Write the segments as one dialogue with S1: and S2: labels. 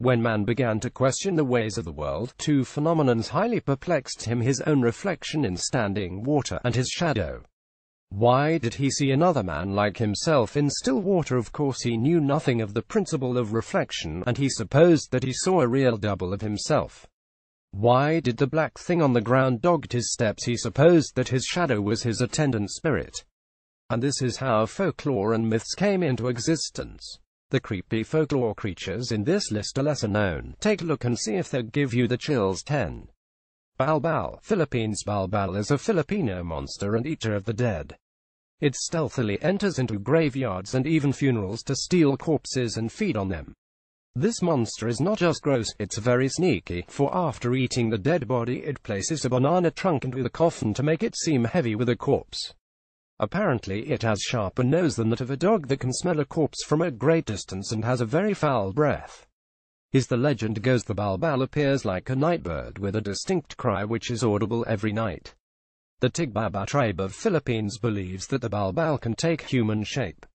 S1: When man began to question the ways of the world, two phenomena highly perplexed him: his own reflection in standing water, and his shadow. Why did he see another man like himself in still water? Of course he knew nothing of the principle of reflection, and he supposed that he saw a real double of himself. Why did the black thing on the ground dogged his steps? He supposed that his shadow was his attendant spirit. And this is how folklore and myths came into existence. The creepy folklore creatures in this list are lesser known. Take a look and see if they give you the chills. 10. Balbal, Philippines. Balbal is a Filipino monster and eater of the dead. It stealthily enters into graveyards and even funerals to steal corpses and feed on them. This monster is not just gross, it's very sneaky, for after eating the dead body it places a banana trunk into the coffin to make it seem heavy with a corpse. Apparently it has sharper nose than that of a dog that can smell a corpse from a great distance and has a very foul breath. As the legend goes, the Balbal appears like a night bird with a distinct cry which is audible every night. The Tigbaba tribe of Philippines believes that the Balbal can take human shape.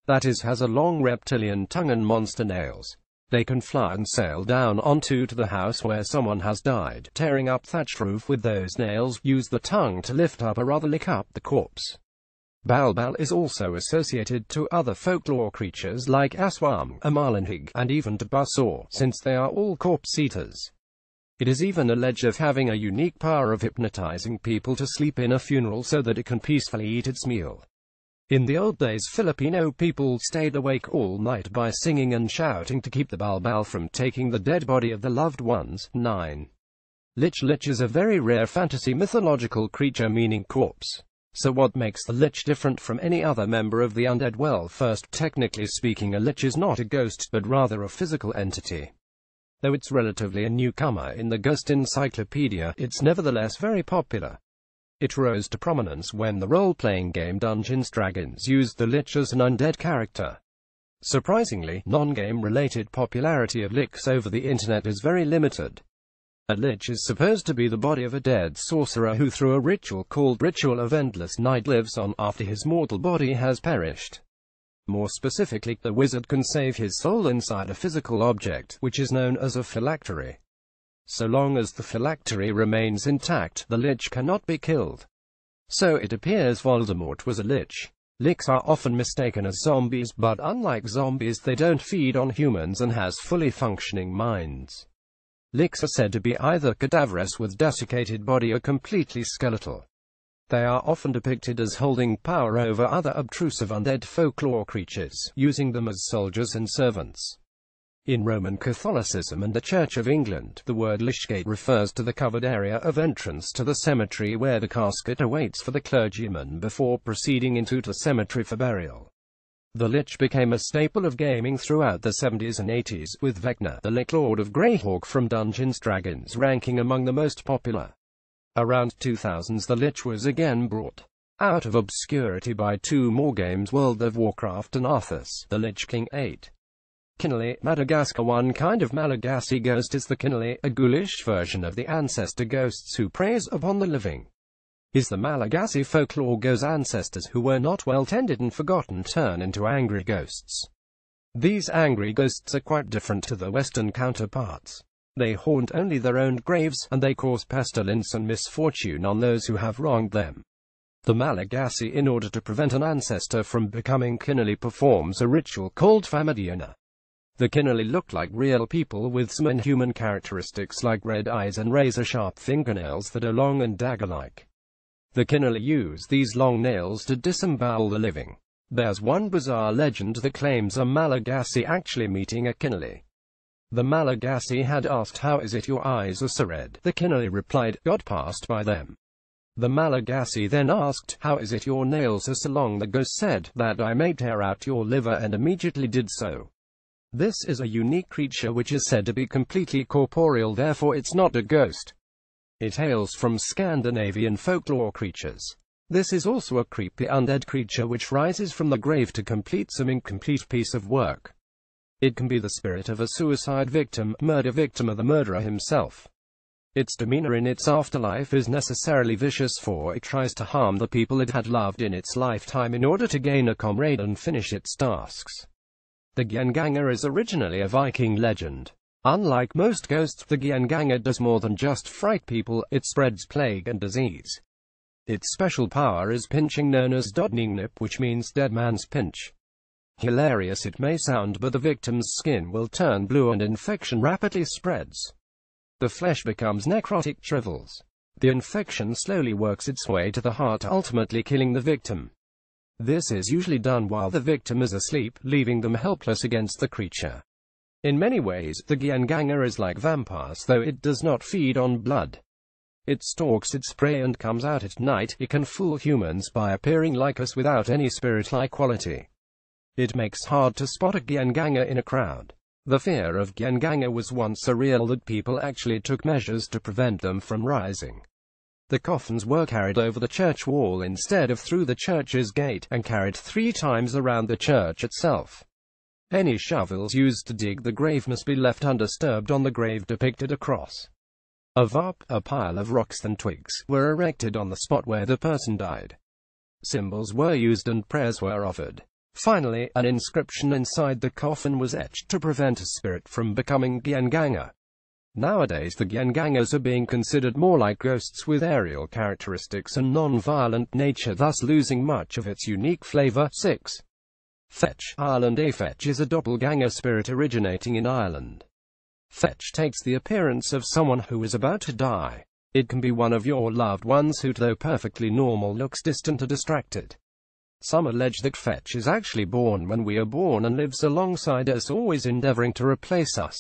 S1: That is, has a long reptilian tongue and monster nails. They can fly and sail down onto the house where someone has died, tearing up thatched roof with those nails, use the tongue to lift up or rather lick up the corpse. Balbal is also associated to other folklore creatures like Aswang, Amalinhig, and even to Basor, since they are all corpse eaters. It is even alleged of having a unique power of hypnotizing people to sleep in a funeral so that it can peacefully eat its meal. In the old days, Filipino people stayed awake all night by singing and shouting to keep the Balbal from taking the dead body of the loved ones. 9. Lich. Lich is a very rare fantasy mythological creature meaning corpse. So what makes the lich different from any other member of the undead? Well, first, technically speaking, a lich is not a ghost, but rather a physical entity. Though it's relatively a newcomer in the Ghost Encyclopedia, it's nevertheless very popular. It rose to prominence when the role-playing game Dungeons & Dragons used the lich as an undead character. Surprisingly, non-game related popularity of lichs over the internet is very limited. A lich is supposed to be the body of a dead sorcerer who, through a ritual called Ritual of Endless Night, lives on after his mortal body has perished. More specifically, the wizard can save his soul inside a physical object, which is known as a phylactery. So long as the phylactery remains intact, the lich cannot be killed. So it appears Voldemort was a lich. Lichs are often mistaken as zombies, but unlike zombies, they don't feed on humans and has fully functioning minds. Lichs are said to be either cadaverous with desiccated body or completely skeletal. They are often depicted as holding power over other obtrusive undead folklore creatures, using them as soldiers and servants. In Roman Catholicism and the Church of England, the word lichgate refers to the covered area of entrance to the cemetery where the casket awaits for the clergyman before proceeding into the cemetery for burial. The lich became a staple of gaming throughout the 70s and 80s, with Vecna, the Lich Lord of Greyhawk from Dungeons & Dragons, ranking among the most popular. Around 2000s, the lich was again brought out of obscurity by two more games, World of Warcraft and Arthas, the Lich King. 8. Kinali, Madagascar. One kind of Malagasy ghost is the Kinali, a ghoulish version of the ancestor ghosts who preys upon the living. Is the Malagasy folklore goes, ancestors who were not well tended and forgotten turn into angry ghosts. These angry ghosts are quite different to the Western counterparts. They haunt only their own graves, and they cause pestilence and misfortune on those who have wronged them. The Malagasy, in order to prevent an ancestor from becoming Kinali, performs a ritual called Famadiana. The Kinali look like real people with some inhuman characteristics like red eyes and razor-sharp fingernails that are long and dagger-like. The Kinali use these long nails to disembowel the living. There's one bizarre legend that claims a Malagasy actually meeting a Kinali. The Malagasy had asked, "How is it your eyes are so red?" The Kinali replied, "God passed by them." The Malagasy then asked, "How is it your nails are so long?" The ghost said, "That I may tear out your liver," and immediately did so. This is a unique creature which is said to be completely corporeal, therefore it's not a ghost. It hails from Scandinavian folklore creatures. This is also a creepy undead creature which rises from the grave to complete some incomplete piece of work. It can be the spirit of a suicide victim, murder victim, or the murderer himself. Its demeanor in its afterlife is necessarily vicious, for it tries to harm the people it had loved in its lifetime in order to gain a comrade and finish its tasks. The Genganga is originally a Viking legend. Unlike most ghosts, the Gyanganger does more than just fright people, it spreads plague and disease. Its special power is pinching, known as dodningnip, which means dead man's pinch. Hilarious it may sound, but the victim's skin will turn blue and infection rapidly spreads. The flesh becomes necrotic, shrivels. The infection slowly works its way to the heart, ultimately killing the victim. This is usually done while the victim is asleep, leaving them helpless against the creature. In many ways, the Gyanganger is like vampires, though it does not feed on blood. It stalks its prey and comes out at night. It can fool humans by appearing like us without any spirit-like quality. It makes hard to spot a Gyanganger in a crowd. The fear of Gyanganger was once so real that people actually took measures to prevent them from rising. The coffins were carried over the church wall instead of through the church's gate, and carried 3 times around the church itself. Any shovels used to dig the grave must be left undisturbed. On the grave depicted a cross. A varp, a pile of rocks and twigs, were erected on the spot where the person died. Symbols were used and prayers were offered. Finally, an inscription inside the coffin was etched to prevent a spirit from becoming Gyanganger. Nowadays the Gyangangers are being considered more like ghosts with aerial characteristics and non-violent nature, thus losing much of its unique flavor. 6. Fetch. Ireland. A fetch is a doppelganger spirit originating in Ireland. Fetch takes the appearance of someone who is about to die. It can be one of your loved ones who, though perfectly normal, looks distant or distracted. Some allege that Fetch is actually born when we are born and lives alongside us, always endeavoring to replace us.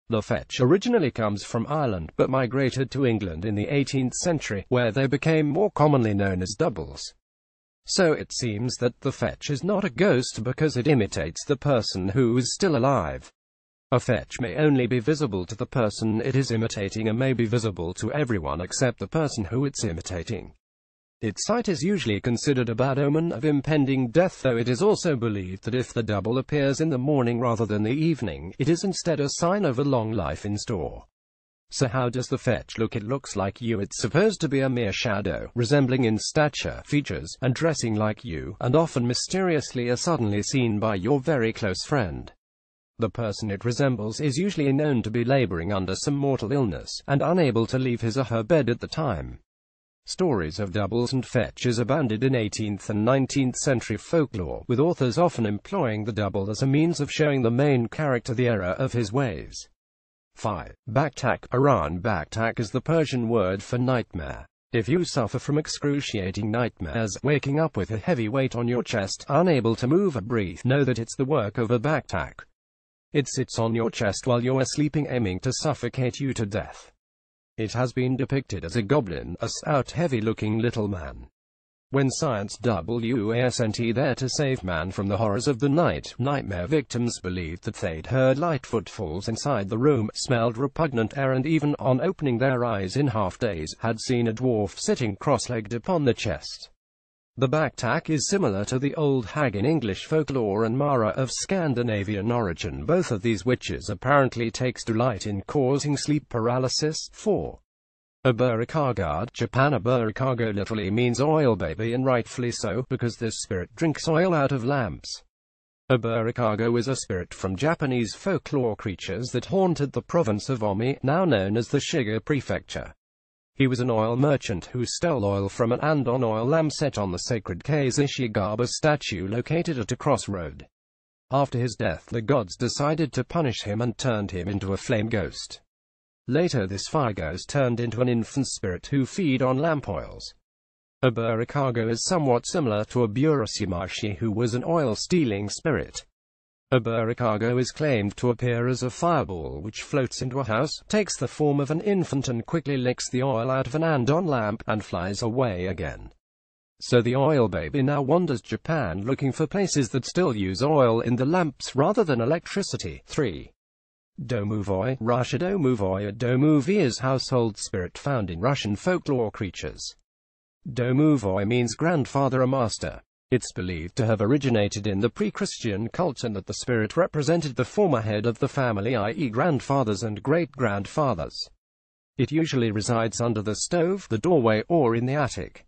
S1: The Fetch originally comes from Ireland, but migrated to England in the 18th century, where they became more commonly known as doubles. So it seems that the Fetch is not a ghost because it imitates the person who is still alive. A Fetch may only be visible to the person it is imitating and may be visible to everyone except the person who it's imitating. Its sight is usually considered a bad omen of impending death, though it is also believed that if the double appears in the morning rather than the evening, it is instead a sign of a long life in store. So how does the Fetch look? It looks like you. It's supposed to be a mere shadow, resembling in stature, features, and dressing like you, and often mysteriously are suddenly seen by your very close friend. The person it resembles is usually known to be laboring under some mortal illness, and unable to leave his or her bed at the time. Stories of doubles and fetches abounded in 18th and 19th century folklore, with authors often employing the double as a means of showing the main character the error of his ways. 5. Baktak. Aran. Baktak is the Persian word for nightmare. If you suffer from excruciating nightmares, waking up with a heavy weight on your chest, unable to move or breathe, know that it's the work of a baktak. It sits on your chest while you're sleeping, aiming to suffocate you to death. It has been depicted as a goblin, a stout, heavy-looking little man. When science wasn't there to save man from the horrors of the night, nightmare victims believed that they'd heard light footfalls inside the room, smelled repugnant air, and even, on opening their eyes in half-daze, had seen a dwarf sitting cross-legged upon the chest. The baktak is similar to the old hag in English folklore and Mara of Scandinavian origin. Both of these witches apparently takes delight in causing sleep paralysis. 4. Aburakaga. Japan. Aburakaga literally means oil baby, and rightfully so, because this spirit drinks oil out of lamps. Aburakaga is a spirit from Japanese folklore creatures that haunted the province of Omi, now known as the Shiga Prefecture. He was an oil merchant who stole oil from an Andon oil lamp set on the sacred Kase Ishigaba statue located at a crossroad. After his death, the gods decided to punish him and turned him into a flame ghost. Later this fire ghost turned into an infant spirit who feed on lamp oils. Aburakaga is somewhat similar to a Burasumashi, who was an oil-stealing spirit. Aburakaga is claimed to appear as a fireball which floats into a house, takes the form of an infant and quickly licks the oil out of an Andon lamp, and flies away again. So the oil baby now wanders Japan looking for places that still use oil in the lamps rather than electricity. 3. Domovoi. Russia. Domovoi. A domovoi is household spirit found in Russian folklore creatures. Domovoi means grandfather or master. It's believed to have originated in the pre-Christian cult and that the spirit represented the former head of the family, i.e. grandfathers and great-grandfathers. It usually resides under the stove, the doorway, or in the attic.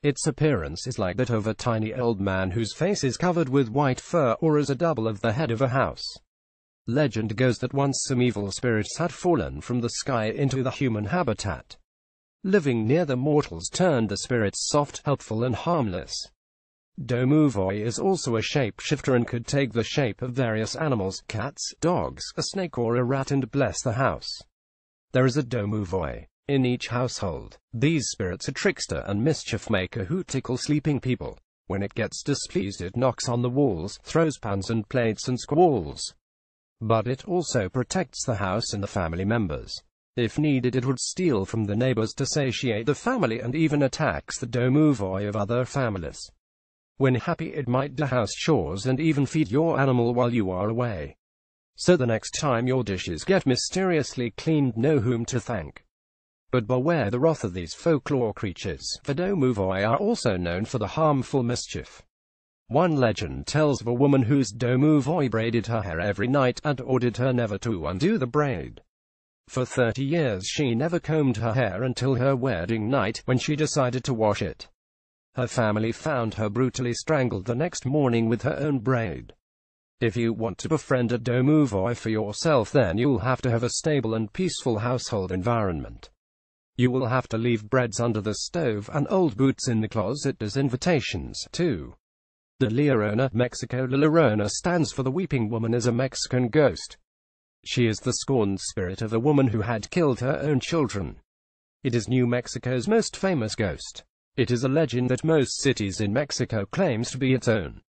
S1: Its appearance is like that of a tiny old man whose face is covered with white fur, or as a double of the head of a house. Legend goes that once some evil spirits had fallen from the sky into the human habitat. Living near the mortals turned the spirits soft, helpful and harmless. Domovoi is also a shapeshifter and could take the shape of various animals, cats, dogs, a snake or a rat, and bless the house. There is a Domovoi in each household. These spirits are trickster and mischief maker who tickle sleeping people. When it gets displeased, it knocks on the walls, throws pans and plates and squalls. But it also protects the house and the family members. If needed, it would steal from the neighbors to satiate the family and even attacks the Domovoi of other families. When happy, it might do house chores and even feed your animal while you are away. So the next time your dishes get mysteriously cleaned, know whom to thank. But beware the wrath of these folklore creatures, for Domovoi are also known for the harmful mischief. One legend tells of a woman whose Domovoi braided her hair every night and ordered her never to undo the braid. For 30 years she never combed her hair until her wedding night, when she decided to wash it. Her family found her brutally strangled the next morning with her own braid. If you want to befriend a Domovoi for yourself, then you'll have to have a stable and peaceful household environment. You will have to leave breads under the stove and old boots in the closet as invitations, too. The La Llorona, Mexico. La Llorona stands for the weeping woman, as a Mexican ghost. She is the scorned spirit of a woman who had killed her own children. It is New Mexico's most famous ghost. It is a legend that most cities in Mexico claims to be its own.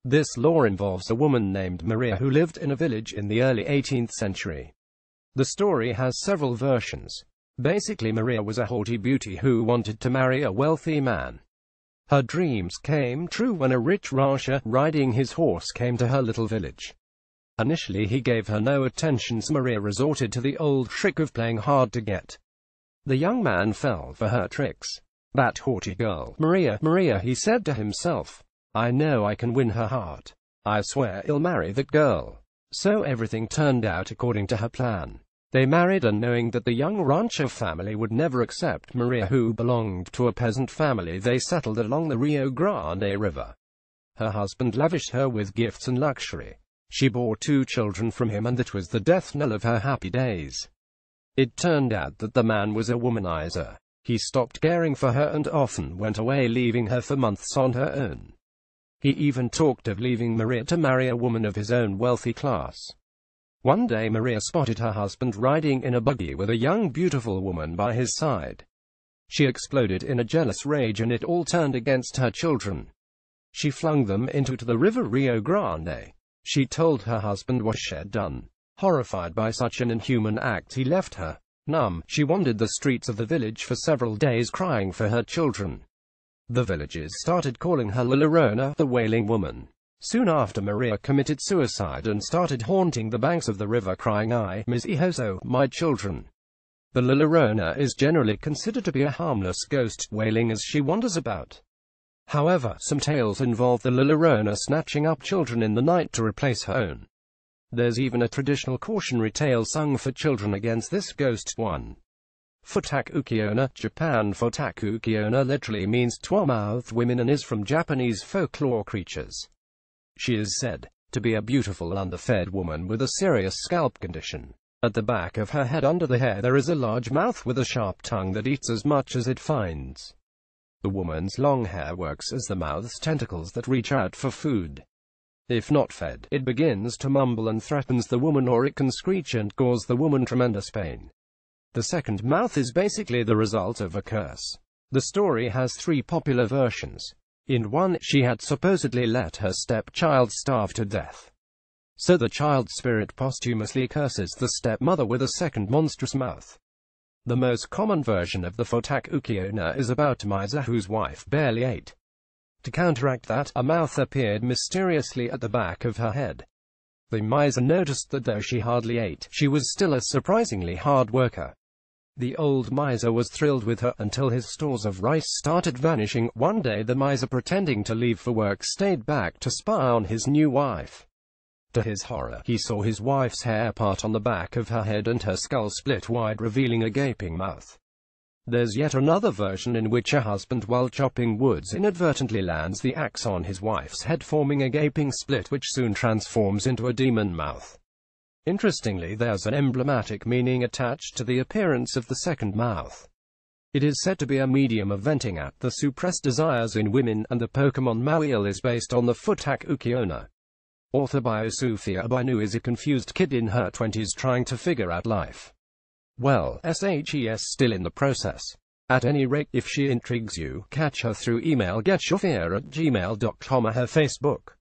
S1: This lore involves a woman named Maria who lived in a village in the early 18th century. The story has several versions. Basically, Maria was a haughty beauty who wanted to marry a wealthy man. Her dreams came true when a rich rancher, riding his horse, came to her little village. Initially he gave her no attention, so Maria resorted to the old trick of playing hard to get. The young man fell for her tricks. That haughty girl, Maria, Maria, he said to himself. I know I can win her heart. I swear I'll marry that girl. So everything turned out according to her plan. They married, and knowing that the young rancher family would never accept Maria, who belonged to a peasant family, they settled along the Rio Grande River. Her husband lavished her with gifts and luxury. She bore 2 children from him, and that was the death knell of her happy days. It turned out that the man was a womanizer. He stopped caring for her and often went away, leaving her for months on her own. He even talked of leaving Maria to marry a woman of his own wealthy class. One day Maria spotted her husband riding in a buggy with a young beautiful woman by his side. She exploded in a jealous rage, and it all turned against her children. She flung them into the river Rio Grande. She told her husband what she had done. Horrified by such an inhuman act, he left her. Numb, she wandered the streets of the village for several days, crying for her children. The villagers started calling her La Llorona, the wailing woman. Soon after, Maria committed suicide and started haunting the banks of the river, crying, "I, mis hijos, my children." The La Llorona is generally considered to be a harmless ghost, wailing as she wanders about. However, some tales involve the La Llorona snatching up children in the night to replace her own. There's even a traditional cautionary tale sung for children against this ghost one. Fotaku-kiona, Japan. Fotaku-kiona literally means 12-mouthed women and is from Japanese folklore creatures. She is said to be a beautiful underfed woman with a serious scalp condition. At the back of her head, under the hair, there is a large mouth with a sharp tongue that eats as much as it finds. The woman's long hair works as the mouth's tentacles that reach out for food. If not fed, it begins to mumble and threatens the woman, or it can screech and cause the woman tremendous pain. The second mouth is basically the result of a curse. The story has 3 popular versions. In one, she had supposedly let her stepchild starve to death. So the child spirit posthumously curses the stepmother with a second monstrous mouth. The most common version of the Fotaku-kiona is about a miser whose wife barely ate. To counteract that, a mouth appeared mysteriously at the back of her head. The miser noticed that though she hardly ate, she was still a surprisingly hard worker. The old miser was thrilled with her, until his stores of rice started vanishing. One day the miser, pretending to leave for work, stayed back to spy on his new wife. To his horror, he saw his wife's hair part on the back of her head and her skull split wide, revealing a gaping mouth. There's yet another version in which a husband, while chopping woods, inadvertently lands the axe on his wife's head, forming a gaping split which soon transforms into a demon mouth. Interestingly, there's an emblematic meaning attached to the appearance of the second mouth. It is said to be a medium of venting at the suppressed desires in women, and the Pokemon Mawile is based on the Futak Ukiona. Author Biosufia Binu is a confused kid in her 20s trying to figure out life. Well, SHES still in the process. At any rate, if she intrigues you, catch her through email getshofear@gmail.com or her Facebook.